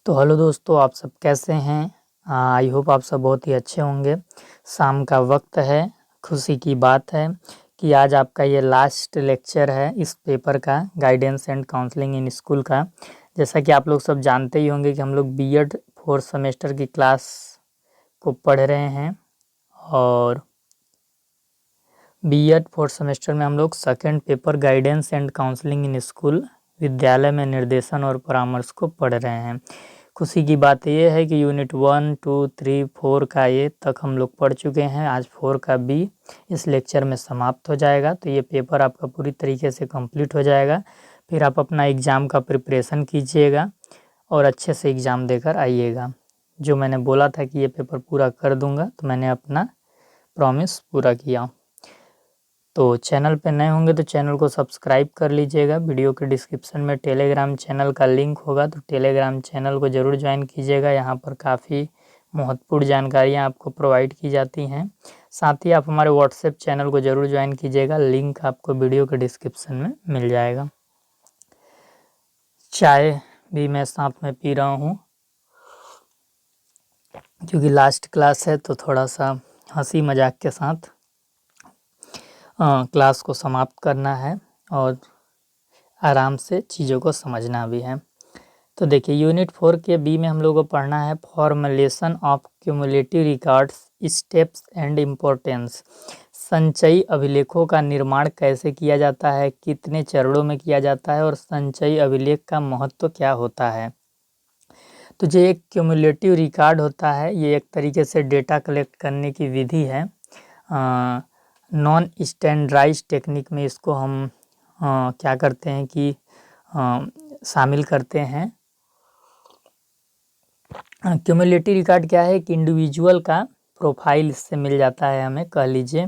तो हेलो दोस्तों, आप सब कैसे हैं? आई होप आप सब बहुत ही अच्छे होंगे। शाम का वक्त है, खुशी की बात है कि आज आपका ये लास्ट लेक्चर है इस पेपर का, guidance and counselling in school का। जैसा कि आप लोग सब जानते ही होंगे कि हम लोग बीएड फोर्थ सेमेस्टर की क्लास को पढ़ रहे हैं और बीएड फोर्थ सेमेस्टर में हम लोग second paper guidance and counselling in school विद्यालय में निर्देशन और परामर्श को पढ़ रहे हैं। खुशी की बात यह है कि यूनिट 1, 2, 3, 4 का ए तक हम लोग पढ़ चुके हैं। आज 4 का बी इस लेक्चर में समाप्त हो जाएगा, तो ये पेपर आपका पूरी तरीके से कंप्लीट हो जाएगा। फिर आप अपना एग्ज़ाम का प्रिपरेशन कीजिएगा और अच्छे से एग्ज़ाम देकर आइएगा। जो मैंने बोला था कि ये पेपर पूरा कर दूंगा, तो मैंने अपना प्रॉमिस पूरा किया। तो चैनल पे नए होंगे तो चैनल को सब्सक्राइब कर लीजिएगा। वीडियो के डिस्क्रिप्शन में टेलीग्राम चैनल का लिंक होगा, तो टेलीग्राम चैनल को ज़रूर ज्वाइन कीजिएगा। यहाँ पर काफ़ी महत्वपूर्ण जानकारियाँ आपको प्रोवाइड की जाती हैं। साथ ही आप हमारे व्हाट्सएप चैनल को ज़रूर ज्वाइन कीजिएगा, लिंक आपको वीडियो के डिस्क्रिप्शन में मिल जाएगा। चाय भी मैं साथ में पी रहा हूँ क्योंकि लास्ट क्लास है, तो थोड़ा सा हंसी मजाक के साथ क्लास को समाप्त करना है और आराम से चीज़ों को समझना भी है। तो देखिए, यूनिट 4 के बी में हम लोग को पढ़ना है formulation of cumulative records, steps and importance. संचयी अभिलेखों का निर्माण कैसे किया जाता है, कितने चरणों में किया जाता है और संचयी अभिलेख का महत्व क्या होता है। तो जो एक क्यूमुलेटिव रिकॉर्ड होता है, ये एक तरीके से डेटा कलेक्ट करने की विधि है। नॉन स्टैंडर्डाइज्ड टेक्निक में इसको हम क्या करते हैं कि शामिल करते हैं। क्यूमुलेटिव रिकॉर्ड क्या है कि इंडिविजुअल का प्रोफाइल इससे मिल जाता है हमें, कह लीजिए।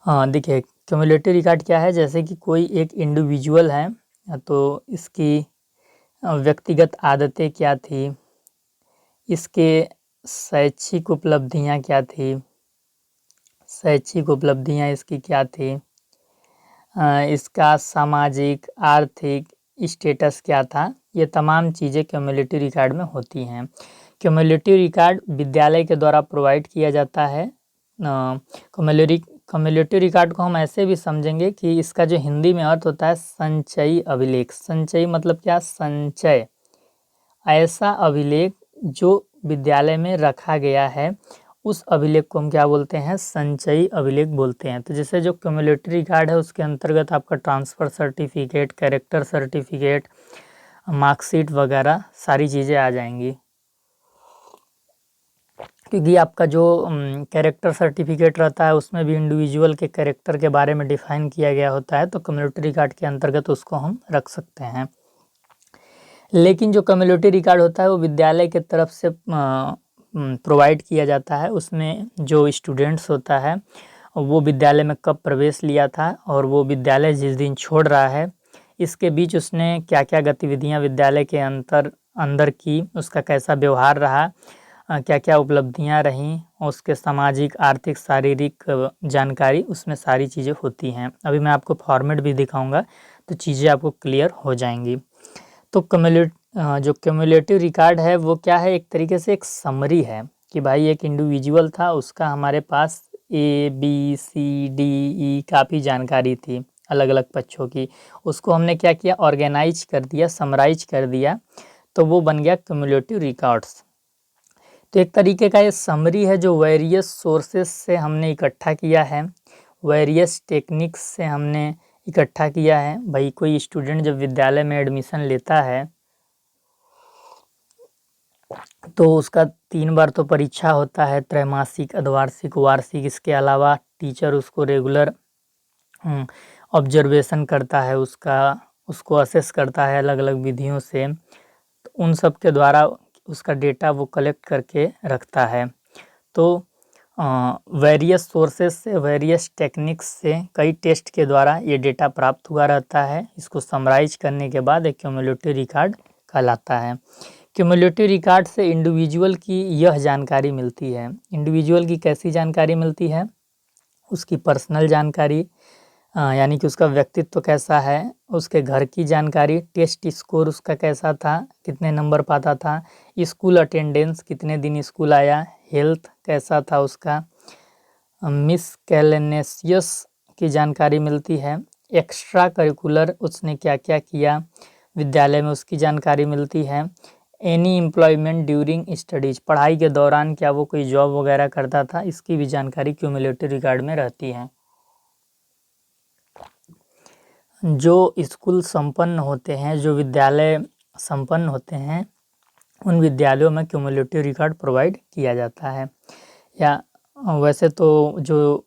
देखिए, क्यूमुलेटिव रिकॉर्ड क्या है, जैसे कि कोई एक इंडिविजुअल है, तो इसकी व्यक्तिगत आदतें क्या थी, इसके शैक्षिक उपलब्धियां क्या थी, शैक्षिक उपलब्धियां इसकी क्या थी, इसका सामाजिक आर्थिक स्टेटस क्या था, ये तमाम चीज़ें क्यूमुलेटिव रिकॉर्ड में होती हैं। क्यूमुलेटिव रिकॉर्ड विद्यालय के द्वारा प्रोवाइड किया जाता है। क्यूमुलेटिव रिकॉर्ड को हम ऐसे भी समझेंगे कि इसका जो हिंदी में अर्थ होता है संचयी अभिलेख। संचयी मतलब क्या? संचय, ऐसा अभिलेख जो विद्यालय में रखा गया है, उस अभिलेख को हम क्या बोलते हैं? संचयी अभिलेख बोलते हैं। तो जैसे जो क्यूमुलेटिव रिकॉर्ड है, उसके अंतर्गत आपका transfer certificate, character certificate, marksheet वगैरह सारी चीज़ें आ जाएंगी। क्योंकि आपका जो कैरेक्टर सर्टिफिकेट रहता है, उसमें भी इंडिविजुअल के कैरेक्टर के बारे में डिफाइन किया गया होता है, तो क्यूमुलेटिव रिकॉर्ड के अंतर्गत उसको हम रख सकते हैं। लेकिन जो क्यूमुलेटिव रिकॉर्ड होता है, वो विद्यालय के तरफ से प्रोवाइड किया जाता है। उसमें जो स्टूडेंट्स होता है, वो विद्यालय में कब प्रवेश लिया था और वो विद्यालय जिस दिन छोड़ रहा है, इसके बीच उसने क्या क्या गतिविधियां विद्यालय के अंदर की, उसका कैसा व्यवहार रहा, क्या क्या उपलब्धियां रहीं, उसके सामाजिक, आर्थिक, शारीरिक जानकारी उसमें सारी चीज़ें होती हैं। अभी मैं आपको फॉर्मेट भी दिखाऊंगा, तो चीज़ें आपको क्लियर हो जाएंगी। तो जो क्यूमुलेटिव रिकॉर्ड है, वो क्या है? एक तरीके से एक समरी है कि भाई एक इंडिविजुअल था, उसका हमारे पास ABCDE काफ़ी जानकारी थी अलग अलग पक्षों की। उसको हमने क्या किया? ऑर्गेनाइज कर दिया, समराइज कर दिया, तो वो बन गया क्यूमुलेटिव रिकॉर्ड्स। तो एक तरीके का ये समरी है जो वेरियस सोर्सेस से हमने इकट्ठा किया है, वेरियस टेक्निक्स से हमने इकट्ठा किया है। भाई कोई स्टूडेंट जब विद्यालय में एडमिशन लेता है, तो उसका 3 बार तो परीक्षा होता है, त्रैमासिक, अर्धवार्षिक, वार्षिक। इसके अलावा टीचर उसको रेगुलर ऑब्जर्वेशन करता है, उसको असेस करता है अलग अलग विधियों से। तो उन सब के द्वारा उसका डेटा वो कलेक्ट करके रखता है। तो वेरियस सोर्सेस से, वेरियस टेक्निक्स से, कई टेस्ट के द्वारा ये डेटा प्राप्त हुआ रहता है। इसको समराइज करने के बाद एक क्यूमुलेटिव रिकॉर्ड कहलाता है। क्यूमुलेटिव रिकॉर्ड से इंडिविजुअल की यह जानकारी मिलती है। इंडिविजुअल की कैसी जानकारी मिलती है? उसकी पर्सनल जानकारी, यानी कि उसका व्यक्तित्व कैसा है, उसके घर की जानकारी, टेस्ट स्कोर उसका कैसा था, कितने नंबर पाता था, स्कूल अटेंडेंस, कितने दिन स्कूल आया, हेल्थ कैसा था उसका, मिसकेलेनियस की जानकारी मिलती है, एक्स्ट्रा करिकुलर उसने क्या क्या किया विद्यालय में उसकी जानकारी मिलती है, एनी एम्प्लॉयमेंट ड्यूरिंग स्टडीज, पढ़ाई के दौरान क्या वो कोई जॉब वगैरह करता था, इसकी भी जानकारी क्यूमुलेटिव रिकॉर्ड में रहती है। जो स्कूल संपन्न होते हैं, जो विद्यालय संपन्न होते हैं, उन विद्यालयों में क्यूमुलेटिव रिकॉर्ड प्रोवाइड किया जाता है। या वैसे तो जो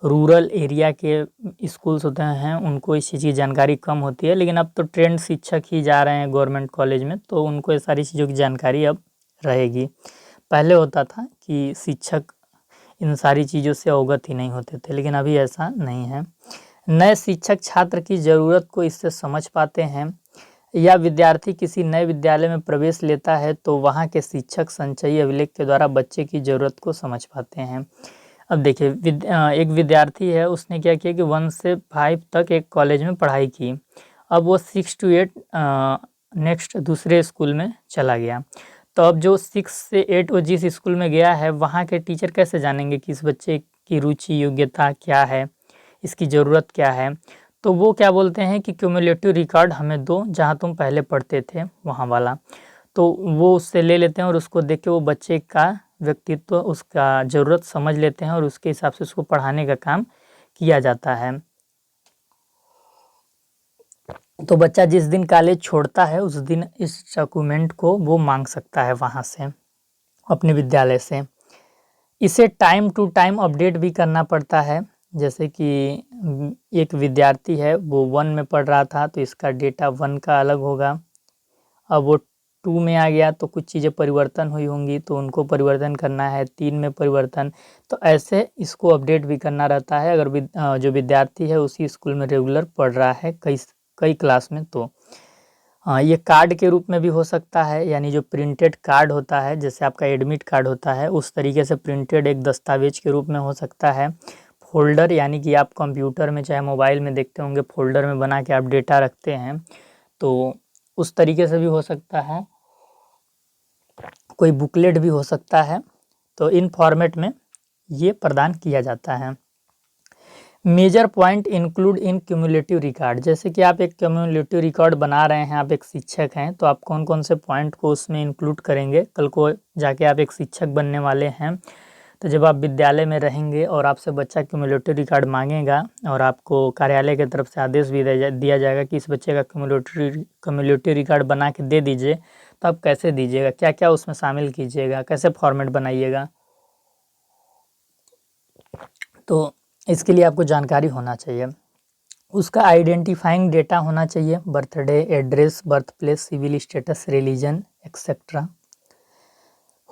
रूरल एरिया के स्कूल्स होते हैं उनको इस चीज़ की जानकारी कम होती है, लेकिन अब तो ट्रेंड शिक्षक ही जा रहे हैं गवर्नमेंट कॉलेज में, तो उनको ये सारी चीज़ों की जानकारी अब रहेगी। पहले होता था कि शिक्षक इन सारी चीज़ों से अवगत ही नहीं होते थे, लेकिन अभी ऐसा नहीं है। नए शिक्षक छात्र की ज़रूरत को इससे समझ पाते हैं, या विद्यार्थी किसी नए विद्यालय में प्रवेश लेता है तो वहाँ के शिक्षक संचयी अभिलेख के द्वारा बच्चे की ज़रूरत को समझ पाते हैं। अब देखिए एक विद्यार्थी है, उसने क्या किया कि 1 से 5 तक एक कॉलेज में पढ़ाई की, अब वो 6 to 8 नेक्स्ट दूसरे स्कूल में चला गया। तो अब जो 6 से 8 वो जिस स्कूल में गया है वहाँ के टीचर कैसे जानेंगे कि इस बच्चे की रुचि योग्यता क्या है, इसकी ज़रूरत क्या है। तो वो क्या बोलते हैं कि क्यूमुलेटिव रिकॉर्ड हमें दो जहाँ तुम पहले पढ़ते थे वहाँ वाला, तो वो उससे ले लेते हैं और उसको देख के वो बच्चे का व्यक्तित्व, उसका ज़रूरत समझ लेते हैं और उसके हिसाब से उसको पढ़ाने का काम किया जाता है। तो बच्चा जिस दिन कॉलेज छोड़ता है उस दिन इस डॉक्यूमेंट को वो मांग सकता है वहाँ से, अपने विद्यालय से। इसे टाइम टू टाइम अपडेट भी करना पड़ता है, जैसे कि एक विद्यार्थी है वो 1 में पढ़ रहा था तो इसका डेटा 1 का अलग होगा, अब वो 2 में आ गया तो कुछ चीज़ें परिवर्तन हुई होंगी तो उनको परिवर्तन करना है, 3 में परिवर्तन, तो ऐसे इसको अपडेट भी करना रहता है। अगर जो विद्यार्थी है उसी स्कूल में रेगुलर पढ़ रहा है कई क्लास में, तो ये कार्ड के रूप में भी हो सकता है, यानी जो प्रिंटेड कार्ड होता है जैसे आपका एडमिट कार्ड होता है उस तरीके से प्रिंटेड एक दस्तावेज के रूप में हो सकता है। फोल्डर, यानी कि आप कंप्यूटर में चाहे मोबाइल में देखते होंगे फोल्डर में बना के आप डेटा रखते हैं, तो उस तरीके से भी हो सकता है। कोई बुकलेट भी हो सकता है, तो इन फॉर्मेट में ये प्रदान किया जाता है। Major point include in cumulative record, जैसे कि आप एक क्यूमुलेटिव रिकॉर्ड बना रहे हैं, आप एक शिक्षक हैं तो आप कौन कौन से पॉइंट को उसमें इंक्लूड करेंगे, कल को जाके आप एक शिक्षक बनने वाले हैं, तो जब आप विद्यालय में रहेंगे और आपसे बच्चा क्यूमुलेटिव रिकॉर्ड मांगेगा और आपको कार्यालय की तरफ से आदेश भी दिया जाएगा कि इस बच्चे का क्यूमुलेटिव रिकॉर्ड बना के दे दीजिए, तो आप कैसे दीजिएगा, क्या क्या उसमें शामिल कीजिएगा, कैसे फॉर्मेट बनाइएगा, तो इसके लिए आपको जानकारी होना चाहिए। उसका आइडेंटिफाइंग डेटा होना चाहिए, birthday, address, birth place, civil status, religion etcetera.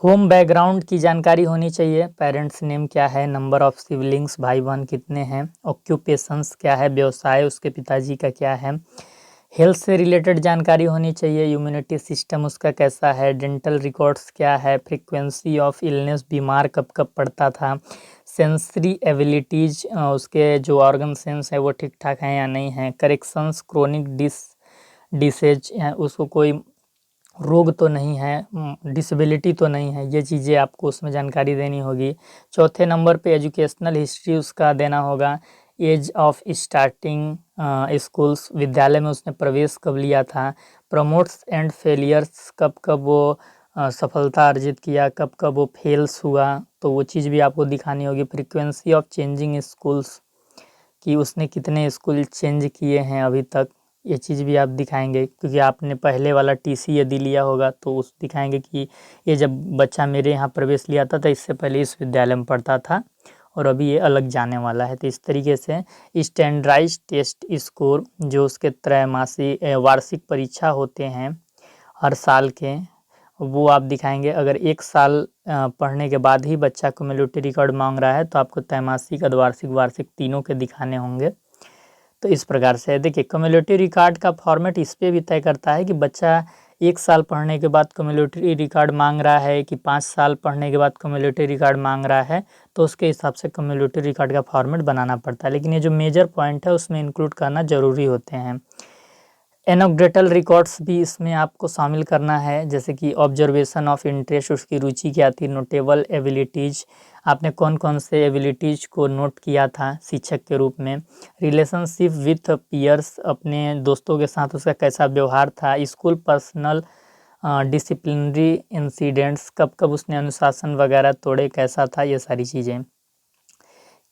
Home background की जानकारी होनी चाहिए, पेरेंट्स नेम क्या है, नंबर ऑफ सिबलिंग्स, भाई बहन कितने हैं, ऑक्यूपेशंस क्या है, व्यवसाय उसके पिताजी का क्या है, हेल्थ से रिलेटेड जानकारी होनी चाहिए, इम्यूनिटी सिस्टम उसका कैसा है, डेंटल रिकॉर्ड्स क्या है, फ्रीक्वेंसी ऑफ इलनेस, बीमार कब कब पड़ता था, सेंसरी एबिलिटीज, उसके जो ऑर्गन सेंस है वो ठीक ठाक हैं या नहीं है, करेक्शंस, क्रोनिक डिसेज, उसको कोई रोग तो नहीं है, डिसेबिलिटी तो नहीं है, ये चीज़ें आपको उसमें जानकारी देनी होगी। चौथे नंबर पे एजुकेशनल हिस्ट्री उसका देना होगा, एज ऑफ स्टार्टिंग स्कूल्स, विद्यालय में उसने प्रवेश कब लिया था, प्रमोट्स एंड फेलियर्स, कब कब वो सफलता अर्जित किया, कब कब वो फेल्स हुआ, तो वो चीज़ भी आपको दिखानी होगी। फ्रीक्वेंसी ऑफ चेंजिंग स्कूल्स, कि उसने कितने स्कूल चेंज किए हैं अभी तक, ये चीज़ भी आप दिखाएंगे, क्योंकि आपने पहले वाला टीसी यदि लिया होगा तो उस दिखाएंगे कि ये जब बच्चा मेरे यहाँ प्रवेश लिया था तो इससे पहले इस विद्यालय में पढ़ता था और अभी ये अलग जाने वाला है। तो इस तरीके से स्टैंडर्डाइज्ड टेस्ट स्कोर, जो उसके त्रैमासिक वार्षिक परीक्षा होते हैं हर साल के, वो आप दिखाएंगे। अगर 1 साल पढ़ने के बाद ही बच्चा क्यूमुलेटिव रिकॉर्ड मांग रहा है तो आपको त्रैमासिक, अर्धवार्षिक, वार्षिक तीनों के दिखाने होंगे। तो इस प्रकार से देखिए क्यूमुलेटिव रिकॉर्ड का फॉर्मेट इस पे भी तय करता है कि बच्चा 1 साल पढ़ने के बाद क्यूमुलेटिव रिकॉर्ड मांग रहा है कि 5 साल पढ़ने के बाद क्यूमुलेटिव रिकॉर्ड मांग रहा है, तो उसके हिसाब से क्यूमुलेटिव रिकॉर्ड का फॉर्मेट बनाना पड़ता है। लेकिन ये जो मेजर पॉइंट है उसमें इंक्लूड करना ज़रूरी होते हैं। एनोक्डेटल रिकॉर्ड्स भी इसमें आपको शामिल करना है, जैसे कि ऑब्जर्वेशन ऑफ इंटरेस्ट, उसकी रुचि क्या थी, नोटेबल एबिलिटीज़, आपने कौन कौन से एबिलिटीज़ को नोट किया था शिक्षक के रूप में, रिलेशनशिप विथ पीयर्स, अपने दोस्तों के साथ उसका कैसा व्यवहार था, स्कूल पर्सनल डिसिप्लिनरी इंसिडेंट्स, कब कब उसने अनुशासन वगैरह तोड़े, कैसा था, ये सारी चीज़ें।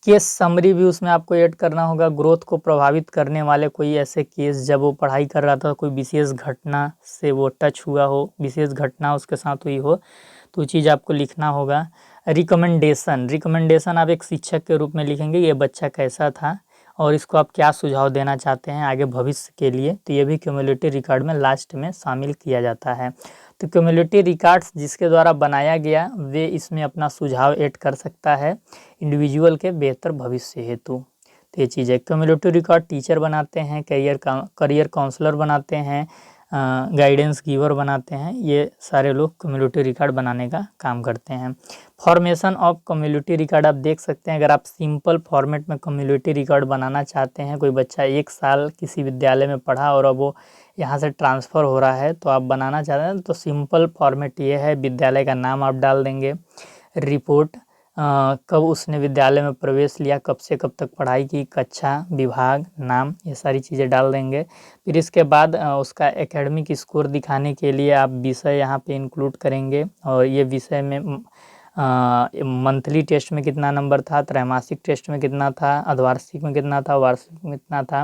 केस समरी भी उसमें आपको ऐड करना होगा, ग्रोथ को प्रभावित करने वाले कोई ऐसे केस जब वो पढ़ाई कर रहा था, कोई विशेष घटना से वो टच हुआ हो, विशेष घटना उसके साथ हुई हो, तो चीज़ आपको लिखना होगा। रिकमेंडेशन आप एक शिक्षक के रूप में लिखेंगे, ये बच्चा कैसा था और इसको आप क्या सुझाव देना चाहते हैं आगे भविष्य के लिए, तो ये भी क्यूमुलेटिव रिकॉर्ड में लास्ट में शामिल किया जाता है। तो क्यूमुलेटिव रिकॉर्ड्स जिसके द्वारा बनाया गया वे इसमें अपना सुझाव ऐड कर सकता है इंडिविजुअल के बेहतर भविष्य हेतु। तो ये चीज़ है। क्यूमुलेटिव रिकॉर्ड टीचर बनाते हैं, करियर काउंसलर बनाते हैं, गाइडेंस गिवर बनाते हैं, ये सारे लोग क्यूमुलेटिव रिकॉर्ड बनाने का काम करते हैं। फॉर्मेशन ऑफ क्यूमुलेटिव रिकॉर्ड आप देख सकते हैं, अगर आप सिंपल फॉर्मेट में क्यूमुलेटिव रिकॉर्ड बनाना चाहते हैं, कोई बच्चा 1 साल किसी विद्यालय में पढ़ा और अब वो यहाँ से ट्रांसफ़र हो रहा है, तो आप बनाना चाहते हैं तो सिंपल फॉर्मेट ये है, विद्यालय का नाम आप डाल देंगे, रिपोर्ट, कब उसने विद्यालय में प्रवेश लिया, कब से कब तक पढ़ाई की, कक्षा, विभाग, नाम, ये सारी चीज़ें डाल देंगे। फिर इसके बाद उसका एकेडमिक स्कोर दिखाने के लिए आप विषय यहाँ पे इंक्लूड करेंगे, और ये विषय में मंथली टेस्ट में कितना नंबर था, त्रैमासिक टेस्ट में कितना था, अर्धवार्षिक में कितना था, वार्षिक में कितना था,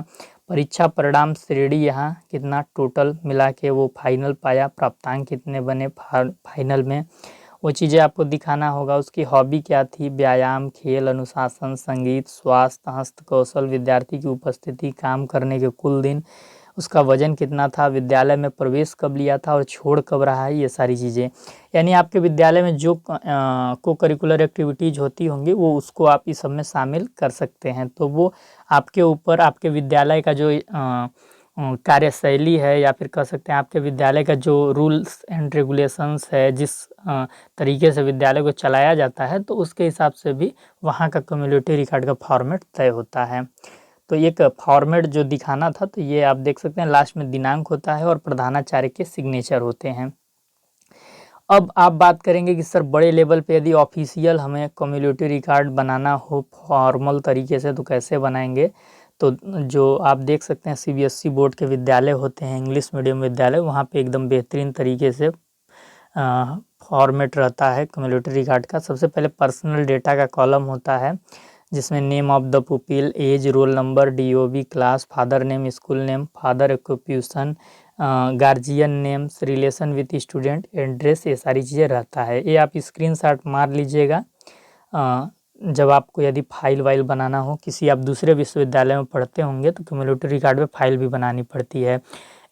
परीक्षा परिणाम श्रेणी यहाँ कितना टोटल मिला के वो फाइनल पाया, प्राप्तांक कितने बने फाइनल में, वो चीज़ें आपको दिखाना होगा। उसकी हॉबी क्या थी, व्यायाम, खेल, अनुशासन, संगीत, स्वास्थ्य, हस्तकौशल, विद्यार्थी की उपस्थिति, काम करने के कुल दिन, उसका वजन कितना था, विद्यालय में प्रवेश कब लिया था और छोड़ कब रहा है, ये सारी चीज़ें। यानी आपके विद्यालय में जो को करिकुलर एक्टिविटीज़ होती होंगी वो उसको आप इस सब में शामिल कर सकते हैं। तो वो आपके ऊपर, आपके विद्यालय का जो कार्यशैली है, या फिर कह सकते हैं आपके विद्यालय का जो रूल्स एंड रेगुलेशंस है, जिस तरीके से विद्यालय को चलाया जाता है, तो उसके हिसाब से भी वहाँ का क्यूमुलेटिव रिकॉर्ड का फॉर्मेट तय होता है। तो एक फॉर्मेट जो दिखाना था, तो ये आप देख सकते हैं, लास्ट में दिनांक होता है और प्रधानाचार्य के सिग्नेचर होते हैं। अब आप बात करेंगे कि सर बड़े लेवल पे यदि ऑफिशियल हमें क्यूमुलेटिव रिकॉर्ड बनाना हो फॉर्मल तरीके से, तो कैसे बनाएंगे। तो जो आप देख सकते हैं सीबीएसई बोर्ड के विद्यालय होते हैं, इंग्लिश मीडियम विद्यालय, वहाँ पे एकदम बेहतरीन तरीके से फॉर्मेट रहता है क्यूमुलेटिव रिकॉर्ड का। सबसे पहले पर्सनल डेटा का कॉलम होता है, जिसमें name of the pupil, age, roll number, DOB, class, father name, school name, father occupation, guardian names, relation with student, address, ये सारी चीज़ें रहता है। ये आप स्क्रीनशॉट मार लीजिएगा जब आपको यदि फाइल वाइल बनाना हो। किसी आप दूसरे विश्वविद्यालय में पढ़ते होंगे तो क्यूमुलेटिव रिकॉर्ड में फाइल भी बनानी पड़ती है,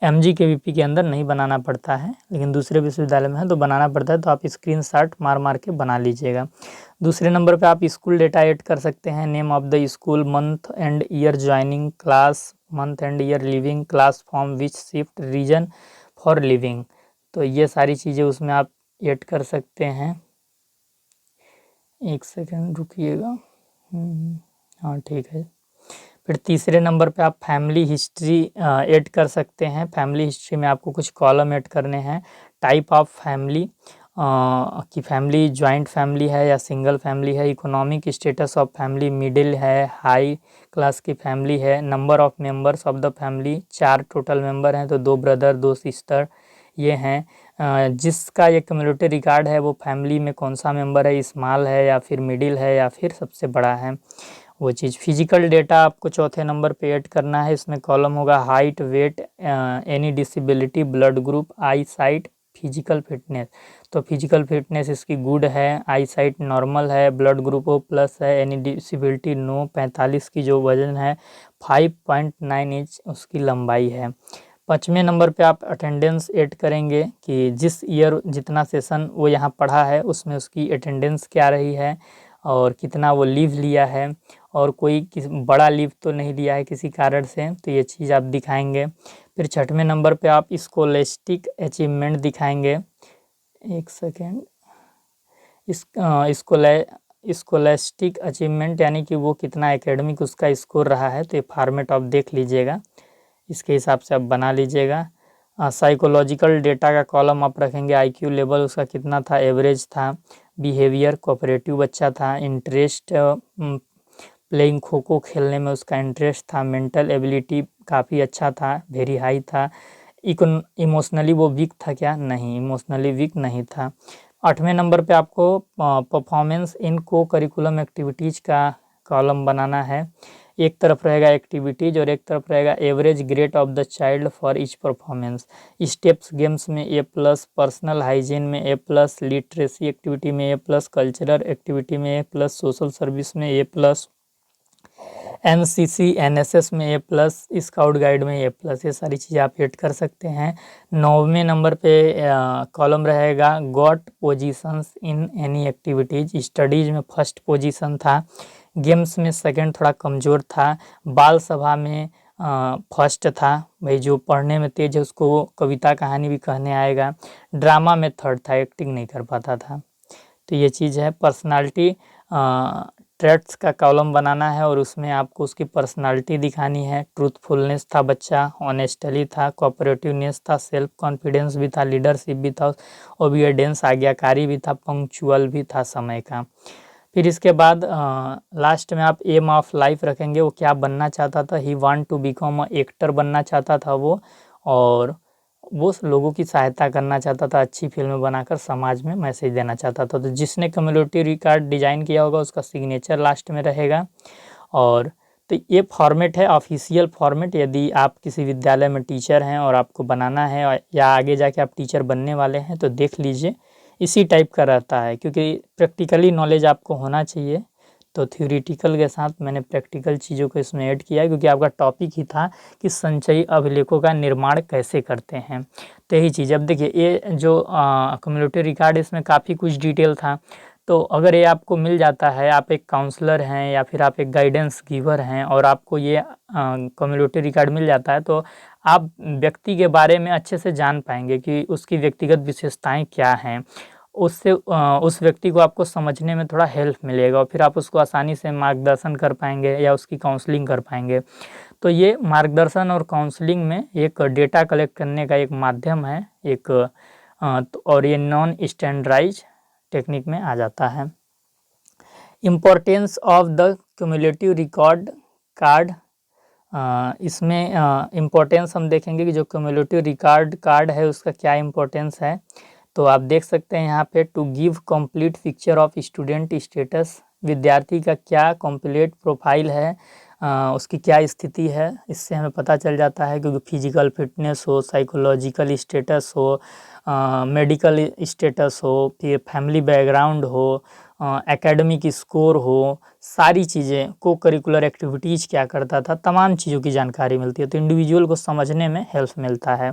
MGKVP के अंदर नहीं बनाना पड़ता है, लेकिन दूसरे विश्वविद्यालय में है तो बनाना पड़ता है। तो आप स्क्रीनशॉट मार मार के बना लीजिएगा। दूसरे नंबर पे आप स्कूल डेटा ऐड कर सकते हैं, name of the school, month and year joining, class, month and year leaving, class form, which shift, reason for leaving. तो ये सारी चीज़ें उसमें आप ऐड कर सकते हैं। एक सेकंड रुकिएगा। हाँ ठीक है। फिर तीसरे नंबर पे आप फैमिली हिस्ट्री ऐड कर सकते हैं। फैमिली हिस्ट्री में आपको कुछ कॉलम ऐड करने हैं। टाइप ऑफ फैमिली, कि फैमिली जॉइंट फैमिली है या सिंगल फैमिली है, economic status of family middle है, हाई क्लास की फैमिली है, number of members of the family, 4 total member हैं तो 2 ब्रदर 2 सिस्टर ये हैं। जिसका ये क्यूमुलेटिव रिकॉर्ड है वो फैमिली में कौन सा मेंबर है, स्मॉल है या फिर मिडिल है या फिर सबसे बड़ा है, वो चीज़। फिजिकल डेटा आपको चौथे नंबर पे ऐड करना है। इसमें कॉलम होगा height, weight, any disability, blood group, eye sight, physical fitness. तो फिजिकल फिटनेस इसकी गुड है, आई साइट नॉर्मल है, ब्लड ग्रुप ओ प्लस है, एनी डिसेबिलिटी नो, 45 की जो वजन है, 5.9 इंच उसकी लंबाई है। 5वें नंबर पे आप अटेंडेंस ऐड करेंगे कि जिस ईयर जितना सेशन वो यहाँ पढ़ा है उसमें उसकी अटेंडेंस क्या रही है, और कितना वो लीव लिया है और कोई बड़ा लीव तो नहीं लिया है किसी कारण से, तो ये चीज़ आप दिखाएंगे। फिर 6वें नंबर पे आप स्कोलेस्टिक अचीवमेंट दिखाएंगे। एक सेकेंड, स्कोलेस्टिक अचीवमेंट यानी कि वो कितना एकेडमिक उसका स्कोर रहा है, तो ये फॉर्मेट आप देख लीजिएगा, इसके हिसाब से आप बना लीजिएगा। साइकोलॉजिकल डेटा का कॉलम आप रखेंगे, आईक्यू लेवल उसका कितना था, एवरेज था, बिहेवियर कोऑपरेटिव बच्चा था, इंटरेस्ट प्लेइंग खो खो खेलने में उसका इंटरेस्ट था, मेंटल एबिलिटी काफ़ी अच्छा था, वेरी हाई था, इमोशनली वो वीक था क्या, नहीं, इमोशनली वीक नहीं था। 8वें नंबर पे आपको परफॉर्मेंस इन को करिकुलम एक्टिविटीज़ का कॉलम बनाना है। एक तरफ रहेगा एक्टिविटीज़ और एक तरफ रहेगा average grade of the child for each performance. Steps games में A+, पर्सनल हाइजीन में A+, लिटरेसी एक्टिविटी में A+, कल्चरल एक्टिविटी में A+, सोशल सर्विस में A+, NCC NSS में A+, स्काउट गाइड में A+, ये सारी चीज़ें आप ऐड कर सकते हैं। 9वें नंबर पे कॉलम रहेगा got positions in any activities. Studies में फर्स्ट पोजीशन था, गेम्स में सेकंड थोड़ा कमज़ोर था, बाल सभा में फर्स्ट था, भाई जो पढ़ने में तेज है उसको कविता कहानी भी कहने आएगा, ड्रामा में थर्ड था, एक्टिंग नहीं कर पाता था। तो ये चीज़ है। पर्सनालिटी ट्रेट्स का कॉलम बनाना है और उसमें आपको उसकी पर्सनालिटी दिखानी है। ट्रूथफुलनेस था बच्चा, ऑनेस्टली था, कोऑपरेटिवनेस था, सेल्फ कॉन्फिडेंस भी था, लीडरशिप भी था, ओबीडियंस आज्ञाकारी भी था, पंक्चुअल भी था समय का। फिर इसके बाद लास्ट में आप एम ऑफ लाइफ रखेंगे, वो क्या बनना चाहता था, he want to become a actor बनना चाहता था वो, और वो लोगों की सहायता करना चाहता था, अच्छी फिल्में बनाकर समाज में मैसेज देना चाहता था। तो जिसने कम्युनिटी रिकॉर्ड डिज़ाइन किया होगा उसका सिग्नेचर लास्ट में रहेगा। और तो ये फॉर्मेट है ऑफिशियल फॉर्मेट, यदि आप किसी विद्यालय में टीचर हैं और आपको बनाना है या आगे जाके आप टीचर बनने वाले हैं तो देख लीजिए, इसी टाइप का रहता है, क्योंकि प्रैक्टिकली नॉलेज आपको होना चाहिए। तो थ्योरेटिकल के साथ मैंने प्रैक्टिकल चीज़ों को इसमें ऐड किया है, क्योंकि आपका टॉपिक ही था कि संचयी अभिलेखों का निर्माण कैसे करते हैं। तो यही चीज़, अब देखिए ये जो कम्युनिटी रिकॉर्ड, इसमें काफ़ी कुछ डिटेल था। तो अगर ये आपको मिल जाता है, आप एक काउंसलर हैं या फिर आप एक गाइडेंस गिवर हैं और आपको ये कम्युनिटी रिकॉर्ड मिल जाता है, तो आप व्यक्ति के बारे में अच्छे से जान पाएंगे कि उसकी व्यक्तिगत विशेषताएं क्या हैं। उससे उस व्यक्ति को आपको समझने में थोड़ा हेल्प मिलेगा और फिर आप उसको आसानी से मार्गदर्शन कर पाएंगे या उसकी काउंसलिंग कर पाएंगे। तो ये मार्गदर्शन और काउंसलिंग में एक डेटा कलेक्ट करने का एक माध्यम है, एक और ये नॉन स्टैंडर्डाइज टेक्निक में आ जाता है। Importance of the cumulative record card, इसमें इम्पोर्टेंस हम देखेंगे कि जो क्यूमुलेटिव रिकॉर्ड कार्ड है उसका क्या इम्पोर्टेंस है। तो आप देख सकते हैं यहाँ पे, to give complete picture of student status, विद्यार्थी का क्या कंप्लीट प्रोफाइल है, उसकी क्या स्थिति है, इससे हमें पता चल जाता है। क्योंकि फिजिकल फिटनेस हो, साइकोलॉजिकल स्टेटस हो, मेडिकल स्टेटस हो, फिर फैमिली बैकग्राउंड हो, एकेडमिक स्कोर हो, सारी चीज़ें, को करिकुलर एक्टिविटीज़ क्या करता था, तमाम चीज़ों की जानकारी मिलती है। तो इंडिविजुअल को समझने में हेल्प मिलता है।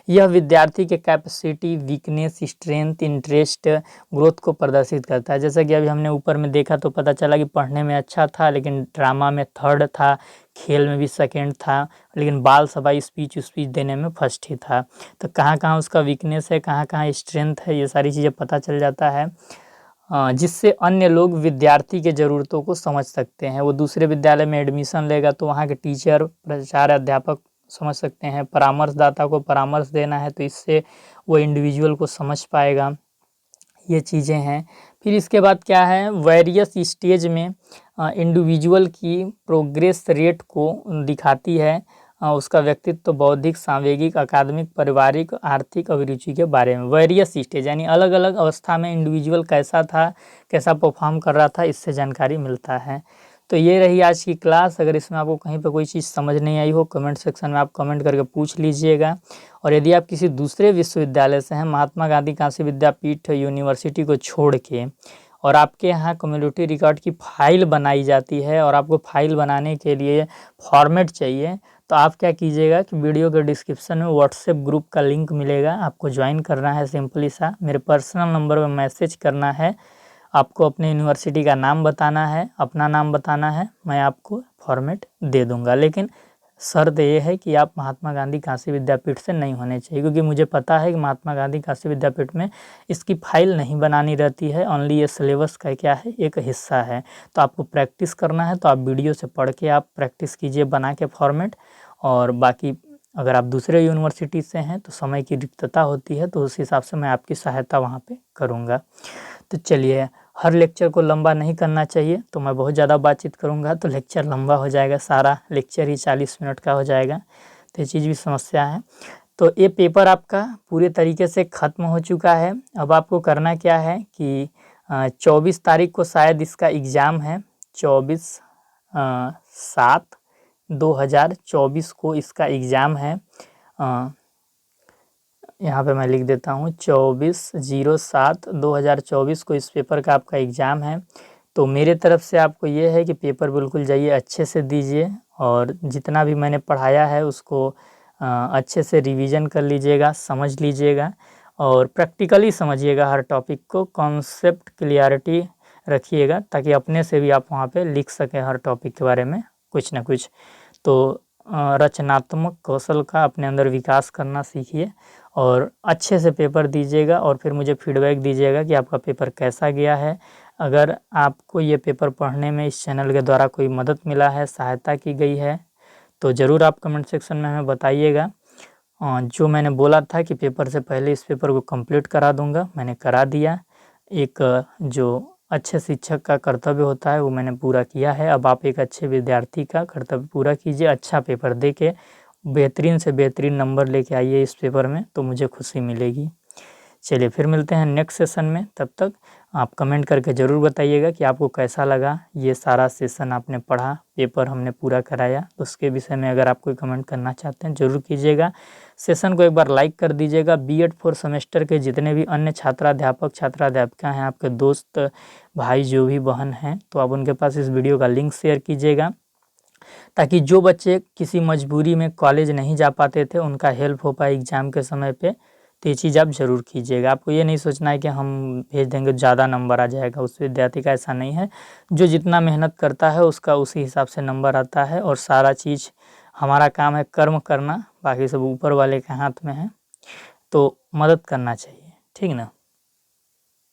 यह विद्यार्थी के capacity, weakness, strength, interest, growth को प्रदर्शित करता है। जैसा कि अभी हमने ऊपर में देखा तो पता चला कि पढ़ने में अच्छा था, लेकिन ड्रामा में थर्ड था, खेल में भी सेकंड था, लेकिन बाल सभा स्पीच देने में फर्स्ट ही था। तो कहाँ कहाँ उसका वीकनेस है, कहाँ कहाँ स्ट्रेंथ है, ये सारी चीज़ें पता चल जाता है, जिससे अन्य लोग विद्यार्थी के ज़रूरतों को समझ सकते हैं। वो दूसरे विद्यालय में एडमिशन लेगा तो वहाँ के टीचर, प्राचार्य, अध्यापक समझ सकते हैं। परामर्शदाता को परामर्श देना है तो इससे वो इंडिविजुअल को समझ पाएगा। ये चीज़ें हैं। फिर इसके बाद क्या है, वेरियस स्टेज में इंडिविजुअल की प्रोग्रेस रेट को दिखाती है, उसका व्यक्तित्व, बौद्धिक, सांवेगिक, अकादमिक, पारिवारिक, आर्थिक अभिरुचि के बारे में। वेरियस स्टेज यानी अलग अलग अवस्था में इंडिविजुअल कैसा था, कैसा परफॉर्म कर रहा था, इससे जानकारी मिलता है। तो ये रही आज की क्लास। अगर इसमें आपको कहीं पर कोई चीज़ समझ नहीं आई हो, कमेंट सेक्शन में आप कमेंट करके पूछ लीजिएगा। और यदि आप किसी दूसरे विश्वविद्यालय से हैं, महात्मा गांधी काशी विद्यापीठ यूनिवर्सिटी को छोड़ के, और आपके यहाँ कम्युनिटी रिकॉर्ड की फ़ाइल बनाई जाती है और आपको फ़ाइल बनाने के लिए फॉर्मेट चाहिए, तो आप क्या कीजिएगा कि वीडियो के डिस्क्रिप्शन में व्हाट्सएप ग्रुप का लिंक मिलेगा, आपको ज्वाइन करना है। सिंपली सा मेरे पर्सनल नंबर पर मैसेज करना है आपको अपने यूनिवर्सिटी का नाम बताना है, अपना नाम बताना है, मैं आपको फॉर्मेट दे दूँगा। लेकिन शर्त ये है कि आप महात्मा गांधी काशी विद्यापीठ से नहीं होने चाहिए, क्योंकि मुझे पता है कि महात्मा गांधी काशी विद्यापीठ में इसकी फाइल नहीं बनानी रहती है, ओनली ये सिलेबस का क्या है, एक हिस्सा है। तो आपको प्रैक्टिस करना है तो आप वीडियो से पढ़ के आप प्रैक्टिस कीजिए बना के फॉर्मेट। और बाकी अगर आप दूसरे यूनिवर्सिटी से हैं तो समय की रिक्तता होती है, तो उस हिसाब से मैं आपकी सहायता वहाँ पे करूँगा। तो चलिए, हर लेक्चर को लंबा नहीं करना चाहिए, तो मैं बहुत ज़्यादा बातचीत करूँगा तो लेक्चर लंबा हो जाएगा, सारा लेक्चर ही 40 मिनट का हो जाएगा, तो ये चीज़ भी समस्या है। तो ये पेपर आपका पूरे तरीके से ख़त्म हो चुका है। अब आपको करना क्या है कि 24 तारीख को शायद इसका एग्ज़ाम है, 24/7/2024 को इसका एग्ज़ाम है। यहाँ पे मैं लिख देता हूँ 24/07/2024 को इस पेपर का आपका एग्ज़ाम है। तो मेरे तरफ से आपको ये है कि पेपर बिल्कुल जाइए अच्छे से दीजिए, और जितना भी मैंने पढ़ाया है उसको अच्छे से रिवीजन कर लीजिएगा, समझ लीजिएगा और प्रैक्टिकली समझिएगा हर टॉपिक को, कॉन्सेप्ट क्लियरिटी रखिएगा ताकि अपने से भी आप वहाँ पे लिख सकें हर टॉपिक के बारे में कुछ ना कुछ। तो रचनात्मक कौशल का अपने अंदर विकास करना सीखिए और अच्छे से पेपर दीजिएगा, और फिर मुझे फीडबैक दीजिएगा कि आपका पेपर कैसा गया है। अगर आपको ये पेपर पढ़ने में इस चैनल के द्वारा कोई मदद मिला है, सहायता की गई है, तो ज़रूर आप कमेंट सेक्शन में हमें बताइएगा। जो मैंने बोला था कि पेपर से पहले इस पेपर को कंप्लीट करा दूंगा, मैंने करा दिया। एक जो अच्छे शिक्षक का कर्तव्य होता है वो मैंने पूरा किया है। अब आप एक अच्छे विद्यार्थी का कर्तव्य पूरा कीजिए, अच्छा पेपर दे के बेहतरीन से बेहतरीन नंबर लेके आइए इस पेपर में, तो मुझे खुशी मिलेगी। चलिए फिर मिलते हैं नेक्स्ट सेशन में, तब तक आप कमेंट करके ज़रूर बताइएगा कि आपको कैसा लगा ये सारा सेशन आपने पढ़ा, पेपर हमने पूरा कराया। उसके विषय में अगर आप कोई कमेंट करना चाहते हैं ज़रूर कीजिएगा। सेशन को एक बार लाइक कर दीजिएगा। बीएड 4 सेमेस्टर के जितने भी अन्य छात्राध्यापक छात्राध्यापिका हैं, आपके दोस्त भाई जो भी बहन हैं, तो आप उनके पास इस वीडियो का लिंक शेयर कीजिएगा, ताकि जो बच्चे किसी मजबूरी में कॉलेज नहीं जा पाते थे उनका हेल्प हो पाए एग्ज़ाम के समय पे। तो ये चीज़ आप ज़रूर कीजिएगा। आपको ये नहीं सोचना है कि हम भेज देंगे ज़्यादा नंबर आ जाएगा उस विद्यार्थी का, ऐसा नहीं है। जो जितना मेहनत करता है उसका उसी हिसाब से नंबर आता है, और सारा चीज़ हमारा काम है कर्म करना, बाकी सब ऊपर वाले के हाथ में है। तो मदद करना चाहिए, ठीक ना।